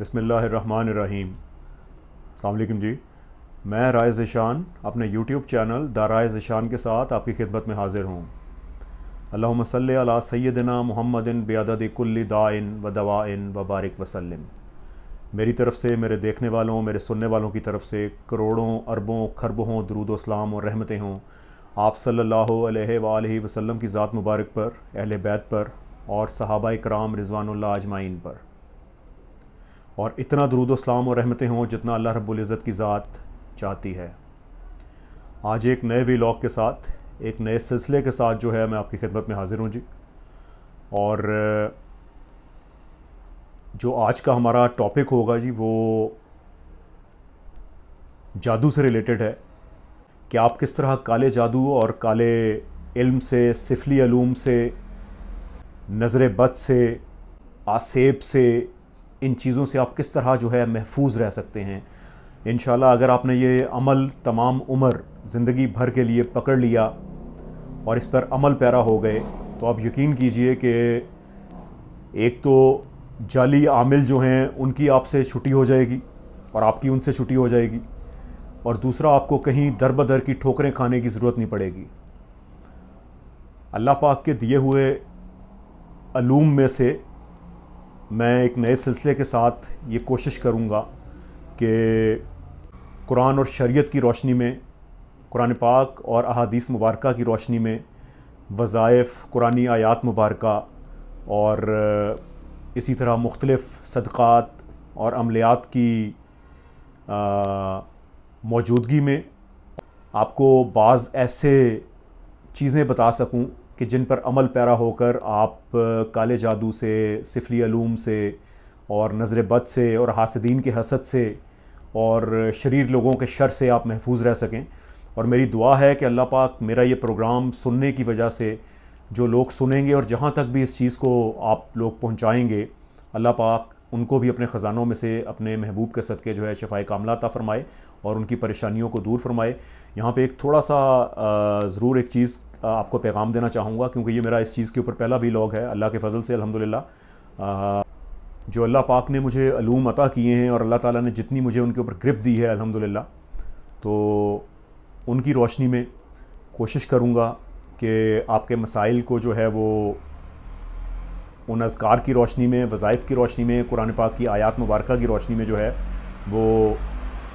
बिस्मिल्लाहिर्रहमानिर्रहीम। अस्सलाम वालेकुम जी। मैं राय ज़ीशान अपने यूट्यूब चैनल द राय ज़ीशान के साथ आपकी खिदमत में हाज़िर हूँ। अल्लाहुम्मा सल्ली अला सय्यदिना मुहम्मदिन बिअददि कुल्ली दाइन व दवाइन व बारिक वसल्लिम। मेरी तरफ़ से, मेरे देखने वालों, मेरे सुनने वालों की तरफ़ से करोड़ों अरबों खरबों दरूद व सलाम और रहमतें हों आप सल्लल्लाहु अलैहि वसल्लम की ज़ात मुबारक पर, अहले बैत पर और सहाबाए कराम रिज़वानुल्लाह अजमाइन पर। और इतना दरूद व सलाम और रहमतें हों जितना अल्लाह रब्बुल इज़्ज़त की ज़ात चाहती है। आज एक नए व्लॉग के साथ, एक नए सिलसिले के साथ जो है मैं आपकी खिदमत में हाज़िर हूँ जी। और जो आज का हमारा टॉपिक होगा जी वो जादू से रिलेटेड है कि आप किस तरह काले जादू और काले इल्म से, सिफली अलूम से, नज़र बद से, आसेब से, इन चीज़ों से आप किस तरह जो है महफूज रह सकते हैं। इंशाल्लाह अगर आपने ये अमल तमाम उम्र ज़िंदगी भर के लिए पकड़ लिया और इस पर अमल पैरा हो गए तो आप यकीन कीजिए कि एक तो जाली आमिल जो हैं उनकी आपसे छुट्टी हो जाएगी और आपकी उनसे छुट्टी हो जाएगी, और दूसरा आपको कहीं दर बदर की ठोकरें खाने की ज़रूरत नहीं पड़ेगी। अल्लाह पाक के दिए हुए अलूम में से मैं एक नए सिलसिले के साथ ये कोशिश करूँगा कि कुरान और शरीयत की रोशनी में, कुरान पाक और अहादीस मुबारका की रोशनी में वज़ाइफ, कुरानी आयात मुबारका और इसी तरह मुख्तलिफ़ सदक़ात और अमलियात की मौजूदगी में आपको बाज़ ऐसे चीज़ें बता सकूं कि जिन पर अमल पैरा होकर आप काले जादू से, सिफली अलूम से और नज़र बद से और हासिदीन के हसद से और शरीर लोगों के शर से आप महफूज रह सकें। और मेरी दुआ है कि अल्लाह पाक मेरा ये प्रोग्राम सुनने की वजह से जो लोग सुनेंगे और जहाँ तक भी इस चीज़ को आप लोग पहुँचाएँगे, अल्लाह पाक उनको भी अपने ख़जानों में से अपने महबूब के सदक़े जो है शफ़ाए कामला अता फ़रमाए और उनकी परेशानियों को दूर फरमाए। यहाँ पे एक थोड़ा सा ज़रूर एक चीज़ आपको पैगाम देना चाहूँगा, क्योंकि ये मेरा इस चीज़ के ऊपर पहला व्लॉग है अल्लाह के फ़ज़ल से अल्हम्दुलिल्लाह। जो अल्लाह पाक ने मुझे अलूम अता किए हैं और अल्लाह ताला ने जितनी मुझे उनके ऊपर ग्रिप दी है अल्हम्दुलिल्लाह, तो उनकी रोशनी में कोशिश करूँगा कि आपके मसाइल को जो है वो उन अज़कार की रोशनी में, वज़ाइफ की रोशनी में, कुरान पाक की आयात मुबारका की रोशनी में जो है वो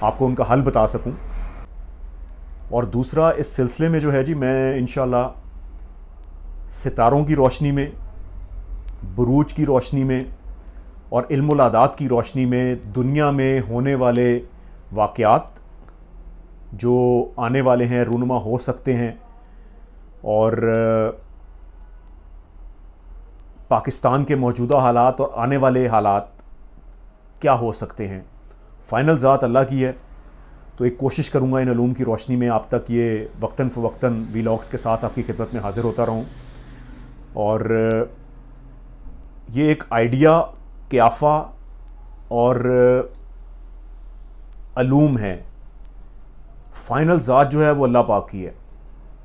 आपको उनका हल बता सकूं। और दूसरा इस सिलसिले में जो है जी मैं इंशाल्लाह सितारों की रोशनी में, बुरूज की रोशनी में और इल्मुल आदात की रोशनी में दुनिया में होने वाले वाक़यात जो आने वाले हैं, रूनुमा हो सकते हैं, और पाकिस्तान के मौजूदा हालात और आने वाले हालात क्या हो सकते हैं। फ़ाइनल ज़ात अल्लाह की है, तो एक कोशिश करूँगा इन अलूम की रोशनी में आप तक ये वक्तन फ़वक्तन व्लॉग्स के साथ आपकी खिदमत में हाज़िर होता रहूँ। और ये एक आइडिया, क़ियाफ़ा और अलूम है। फ़ाइनल ज़ात जो है वो अल्लाह पाक की है,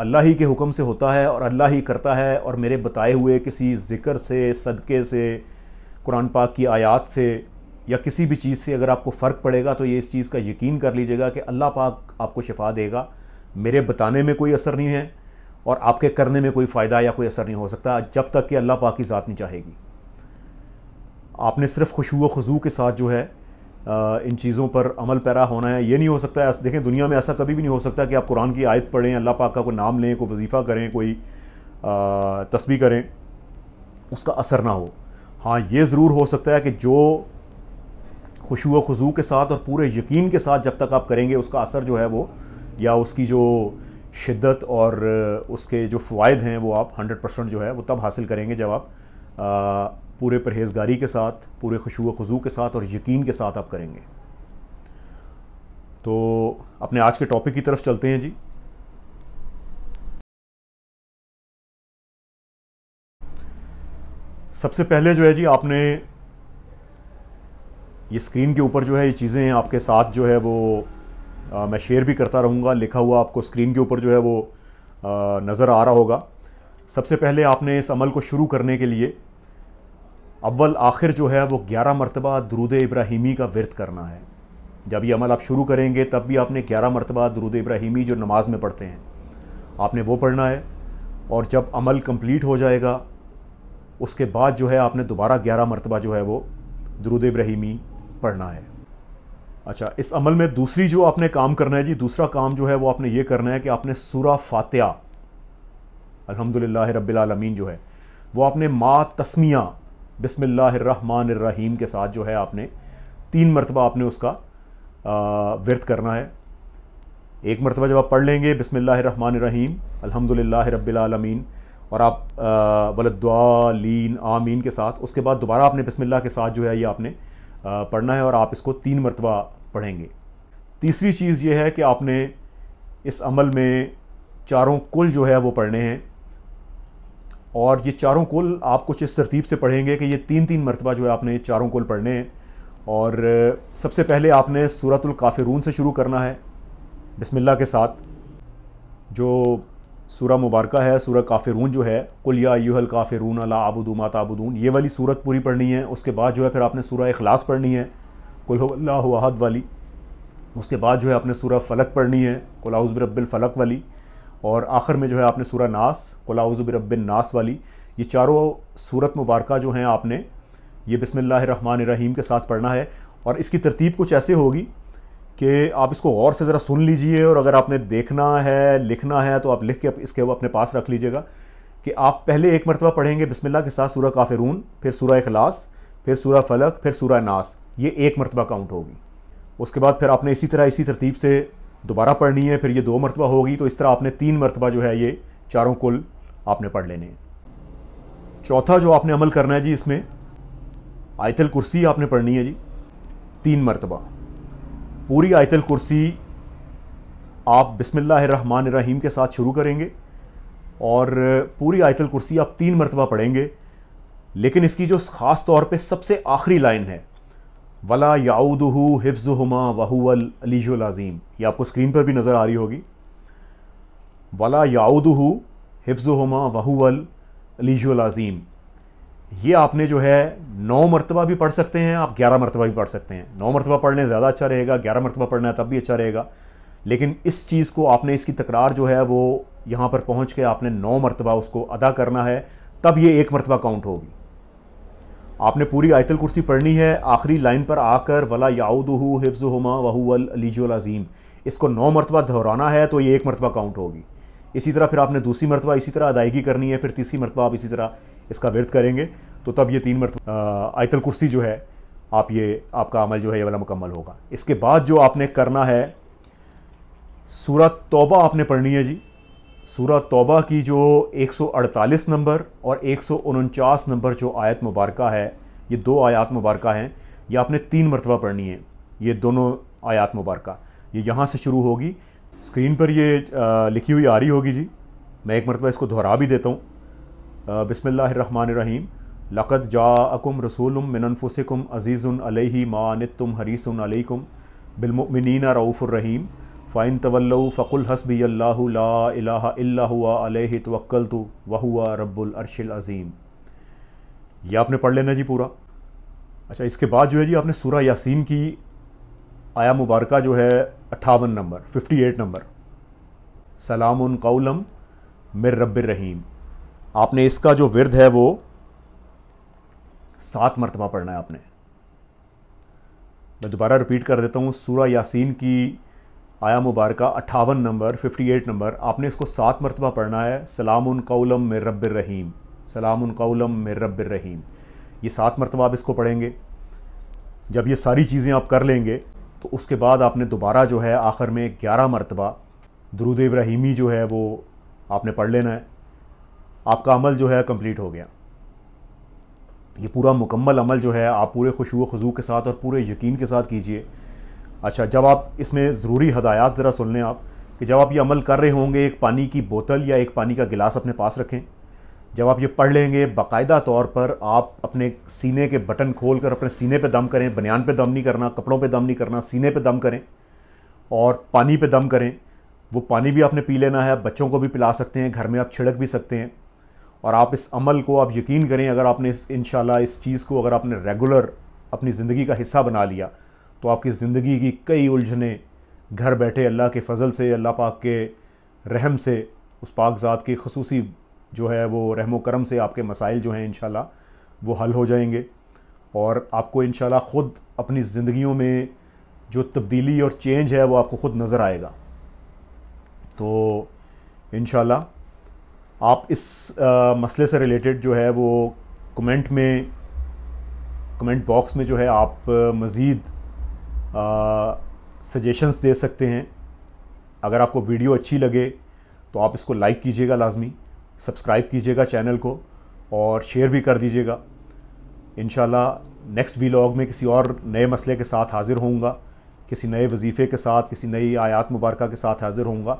अल्लाह ही के हुक्म से होता है और अल्लाह ही करता है। और मेरे बताए हुए किसी ज़िक्र से, सदक़े से, कुरान पाक की आयात से या किसी भी चीज़ से अगर आपको फ़र्क पड़ेगा तो ये इस चीज़ का यकीन कर लीजिएगा कि अल्लाह पाक आपको शिफा देगा। मेरे बताने में कोई असर नहीं है और आपके करने में कोई फ़ायदा या कोई असर नहीं हो सकता जब तक कि अल्लाह पाक की ज़ात नहीं चाहेगी। आपने सिर्फ़ खुशू व खुज़ू के साथ जो है इन चीज़ों पर अमल पैरा होना है। ये नहीं हो सकता है, देखें दुनिया में ऐसा कभी भी नहीं हो सकता कि आप कुरान की आयत पढ़ें, अल्लाह पाक का कोई नाम लें, कोई वजीफ़ा करें, कोई तस्बीह करें, उसका असर ना हो। हाँ, ये ज़रूर हो सकता है कि जो खुशू व खुज़ू के साथ और पूरे यकीन के साथ जब तक आप करेंगे उसका असर जो है वो, या उसकी जो शिद्दत और उसके जो फ़वाइद हैं वो आप 100% जो है वो तब हासिल करेंगे जब आप पूरे परहेज़गारी के साथ, पूरे खुशू व खुज़ू के साथ और यकीन के साथ आप करेंगे। तो अपने आज के टॉपिक की तरफ चलते हैं जी। सबसे पहले जो है जी आपने ये स्क्रीन के ऊपर जो है ये चीज़ें आपके साथ जो है वो मैं शेयर भी करता रहूँगा, लिखा हुआ आपको स्क्रीन के ऊपर जो है वो नज़र आ रहा होगा। सबसे पहले आपने इस अमल को शुरू करने के लिए अव्वल आखिर जो है वो 11 मरतबा दुरूद इब्राहीमी का विर्द करना है। जब ये अमल आप शुरू करेंगे तब भी आपने 11 मरतबा दुरूद इब्राहीमी जो नमाज में पढ़ते हैं आपने वो पढ़ना है, और जब अमल कंप्लीट हो जाएगा उसके बाद जो है आपने दोबारा 11 मरतबा जो है वो दुरूद इब्राहीमी पढ़ना है। अच्छा, इस अमल में दूसरी जो आपने काम करना है जी, दूसरा काम जो है वो आपने ये करना है कि आपने सूरा फातिहा अल्हम्दुलिल्लाह रब्बिल आलमीन जो है वो आपने मा तस्मिया बिस्मिल्लाहिर्रहमानिर्रहीम के साथ जो है आपने 3 मरतबा आपने उसका विर्द करना है। एक मरतबा जब आप पढ़ लेंगे बिस्मिल्लाहिर्रहमानिर्रहीम अल्हम्दुलिल्लाह रब्बिल आलमीन और आप वलद्दालीन आमीन के साथ, उसके बाद दोबारा आपने बिस्मिल्लाह के साथ जो है ये आपने पढ़ना है और आप इसको 3 मरतबा पढ़ेंगे। तीसरी चीज़ ये है कि आपने इस अमल में चारों कुल जो है वो पढ़ने हैं, और ये चारों कुल आप कुछ इस तरतीब से पढ़ेंगे कि ये 3-3 मरतबा जो है आपने चारों कुल पढ़ने हैं। और सबसे पहले आपने सूरतुल काफिरून से शुरू करना है बिस्मिल्लाह के साथ। जो सूरा मुबारका है सूरा काफिरून जो है, कुल या अय्युहल काफिरून ला अबुदु मा ताबुदून, ये वाली सूरत पूरी पढ़नी है। उसके बाद जो है फिर आपने सूरा इखलास पढ़नी है, कुल हुवल्लाहु अहद वाली। उसके बाद जो है आपने सूरा फलक पढ़नी है, कुल औज़ु बिरब्बिल फलक वाली। और आखिर में जो है आपने सूरा नास, कुल औज़ु बिरब्बिन नास वाली। ये चारों सूरत मुबारका जो हैं आपने ये बिस्मिल्लाहिर्रहमानिर्रहीम के साथ पढ़ना है। और इसकी तरतीब कुछ ऐसे होगी कि आप इसको गौर से ज़रा सुन लीजिए, और अगर आपने देखना है लिखना है तो आप लिख के इसके वो अपने पास रख लीजिएगा कि आप पहले एक मरतबा पढ़ेंगे बिस्मिल्लाह के साथ सूरा काफिरून, फिर सूरा इखलास, फिर सूरा फलक, फिर सूरा नास। ये एक मरतबा काउंट होगी। उसके बाद फिर आपने इसी तरह इसी तरतीब से दोबारा पढ़नी है, फिर ये 2 मरतबा होगी। तो इस तरह आपने 3 मरतबा जो है ये चारों कुल आपने पढ़ लेने हैं। चौथा जो आपने अमल करना है जी, इसमें आयतल कुर्सी आपने पढ़नी है जी 3 मरतबा। पूरी आयतल कुर्सी आप बिस्मिल्लाहिर्रहमानिर्रहीम के साथ शुरू करेंगे और पूरी आयतल कुर्सी आप 3 मरतबा पढ़ेंगे। लेकिन इसकी जो ख़ास तौर पे सबसे आखिरी लाइन है, वला याऊदुहु हिफ्ज़ुहुमा वहुवल अलीयुल अज़ीम, ये आपको स्क्रीन पर भी नज़र आ रही होगी। वला याऊदुहु हिफ्ज़ुहुमा वहुवल अलीयुल अज़ीम, ये आपने जो है 9 मरतबा भी पढ़ सकते हैं, आप 11 मरतबा भी पढ़ सकते हैं। 9 मरतबा पढ़ने ज़्यादा अच्छा रहेगा, 11 मरतबा पढ़ना है तब भी अच्छा रहेगा। लेकिन इस चीज़ को आपने, इसकी तकरार जो है वो यहाँ पर पहुँच के आपने 9 मरतबा उसको अदा करना है, तब ये 1 मरतबा काउंट होगी। आपने पूरी आयतल कुर्सी पढ़नी है, आखिरी लाइन पर आकर वला याऊदुहु हिफ्ज़ुहुमा वहुवल अलीयुल अज़ीम, इसको 9 मरतबा दोहराना है तो ये 1 मरतबा काउंट होगी। इसी तरह फिर आपने दूसरी मरतबा इसी तरह अदायगी करनी है, फिर तीसरी मरतबा आप इसी तरह इसका विर्द करेंगे, तो तब ये 3 मरतबा आयतल कुर्सी जो है आप ये आपका अमल जो है ये वाला मुकम्मल होगा। इसके बाद जो आपने करना है, सूरत तौबा आपने पढ़नी है जी। सूरत तौबा की जो 148 नंबर और 149 नंबर जो आयत मुबारका है, ये 2 आयत मुबारका हैं, ये आपने 3 मरतबा पढ़नी है। ये दोनों आयत मुबारका ये यहाँ से शुरू होगी। स्क्रीन पर ये लिखी हुई आ रही होगी जी, मैं एक मरतबा इसको दोहरा भी देता हूँ। बिस्मिल्लाहिर्रहमानिर्रहीम, लक़द जाअकुम रसूलुम मिन अनफुसिकुम अज़ीज़ुन अलैहि मा अनित्तुम हरीसुन अलैकुम बिलमुमिनीना रऊफ़ुर रहीम फ़इन तवल्लौ फ़कुल हस्बियल्लाहु ला इलाहा इल्ला हुवा अलैहि तवक्कलतु व हुवा रब्बुल अर्शिल अज़ीम। ये आपने पढ़ लेना जी पूरा। अच्छा, इसके बाद जो है जी आपने सूरा यासीन की आया मुबारका जो है 58 नंबर 58 नंबर, सलामुन कौलम मिर रब्बिर रहीम, आपने इसका जो विर्द है वो 7 मरतबा पढ़ना है आपने। मैं दोबारा रिपीट कर देता हूँ, सूरा यासीन की आया मुबारका 58 नंबर 58 नंबर, आपने इसको 7 मरतबा पढ़ना है। सलामुन कौलम मिर रब्बिर रहीम, सलामुन कौलम मिर रब्बिर रहीम, ये 7 मरतबा आप इसको पढ़ेंगे। जब ये सारी चीज़ें आप कर लेंगे तो उसके बाद आपने दोबारा जो है आखिर में 11 मरतबा दुरूद इब्राहीमी जो है वो आपने पढ़ लेना है। आपका अमल जो है कंप्लीट हो गया। ये पूरा मुकम्मल अमल जो है आप पूरे खुशू खुजू के साथ और पूरे यकीन के साथ कीजिए। अच्छा, जब आप इसमें ज़रूरी हदायत ज़रा सुन लें आप, कि जब आप ये अमल कर रहे होंगे एक पानी की बोतल या एक पानी का गिलास अपने पास रखें। जब आप ये पढ़ लेंगे बाकायदा तौर पर आप अपने सीने के बटन खोल कर अपने सीने पे दम करें। बनियान पे दम नहीं करना, कपड़ों पे दम नहीं करना, सीने पे दम करें और पानी पे दम करें। वो पानी भी आपने पी लेना है, बच्चों को भी पिला सकते हैं, घर में आप छिड़क भी सकते हैं। और आप इस अमल को आप यकीन करें, अगर आपने इंशाल्लाह इस चीज़ को अगर आपने रेगुलर अपनी ज़िंदगी का हिस्सा बना लिया तो आपकी ज़िंदगी की कई उलझने घर बैठे अल्लाह के फ़ज़ल से, अल्लाह पाक के रहम से, उस पाक ज़ात की खसूसी जो है वो रहम करम से आपके मसाइल जो हैं इंशाल्लाह वो हल हो जाएंगे। और आपको इंशाल्लाह ख़ुद अपनी ज़िंदगियों में जो तब्दीली और चेंज है वो आपको ख़ुद नज़र आएगा। तो इंशाल्लाह आप इस मसले से रिलेटेड जो है वो कमेंट बॉक्स में जो है आप मज़ीद सजेशंस दे सकते हैं। अगर आपको वीडियो अच्छी लगे तो आप इसको लाइक कीजिएगा, लाजमी सब्सक्राइब कीजिएगा चैनल को और शेयर भी कर दीजिएगा। इंशाल्लाह नेक्स्ट व्लॉग में किसी और नए मसले के साथ हाज़िर होऊंगा, किसी नए वजीफ़े के साथ, किसी नई आयात मुबारका के साथ हाज़िर होऊंगा।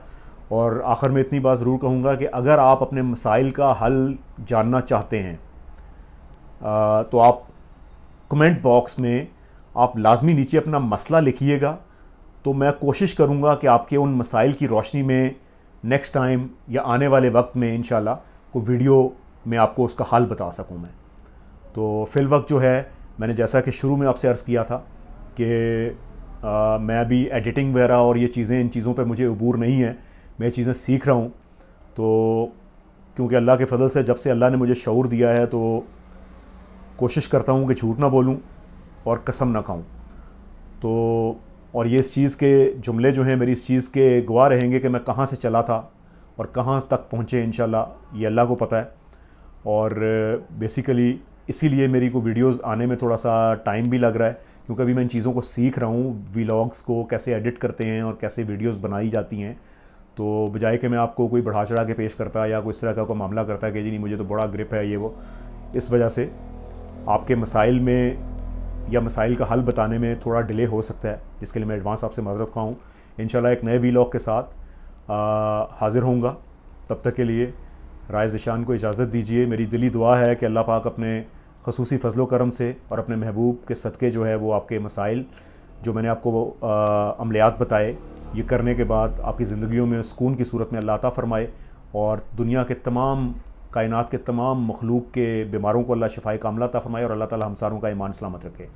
और आखिर में इतनी बात ज़रूर कहूँगा कि अगर आप अपने मसाइल का हल जानना चाहते हैं तो आप कमेंट बॉक्स में आप लाजमी नीचे अपना मसला लिखिएगा, तो मैं कोशिश करूँगा कि आपके उन मसाइल की रोशनी में नेक्स्ट टाइम या आने वाले वक्त में इंशाल्लाह को वीडियो में आपको उसका हल बता सकूँ मैं। तो फिल वक्त जो है मैंने जैसा कि शुरू में आपसे अर्ज़ किया था कि मैं अभी एडिटिंग वगैरह और ये चीज़ें, इन चीज़ों पे मुझे अबूर नहीं है, मैं चीज़ें सीख रहा हूँ। तो क्योंकि अल्लाह के फजल से जब से अल्लाह ने मुझे शऊर दिया है तो कोशिश करता हूँ कि झूठ ना बोलूँ और कसम ना खाऊँ। तो और ये इस चीज़ के जुमले जो हैं मेरी इस चीज़ के गवाह रहेंगे कि मैं कहाँ से चला था और कहाँ तक पहुँचे इंशाल्लाह ये अल्लाह को पता है। और बेसिकली इसीलिए मेरी को वीडियोस आने में थोड़ा सा टाइम भी लग रहा है, क्योंकि अभी मैं इन चीज़ों को सीख रहा हूँ, व्लॉग्स को कैसे एडिट करते हैं और कैसे वीडियोस बनाई जाती हैं। तो बजाय कि मैं आपको कोई बढ़ा चढ़ा के पेश करता या कोई इस तरह का कोई मामला करता है कि जी नहीं मुझे तो बड़ा ग्रिप है ये वो, इस वजह से आपके मसाइल में या मसाइल का हल बताने में थोड़ा डिले हो सकता है, जिसके लिए मैं एडवांस आपसे माज़रत ख़्वाह हूँ। इंशाल्लाह एक नए व्लॉग के साथ हाज़िर होऊंगा। तब तक के लिए राइज़ ज़ीशान को इजाज़त दीजिए। मेरी दिली दुआ है कि अल्लाह पाक अपने खसूसी फ़ज़ल व करम से और अपने महबूब के सदक़े जो है वो आपके मसाइल जो मैंने आपको अमलियात बताए, ये करने के बाद आपकी ज़िंदगियों में सुकून की सूरत में अल्लाह अता फ़रमाए और दुनिया के तमाम कायनात के तमाम मखलूक के बीमारों को अल्लाह शिफ़ाए कामिला अता फ़रमाए और अल्लाह ताला हम सारों का ईमान सलामत रखे।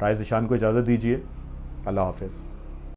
राइज़ ज़ीशान को इजाज़त दीजिए। अल्लाह हाफ़िज़।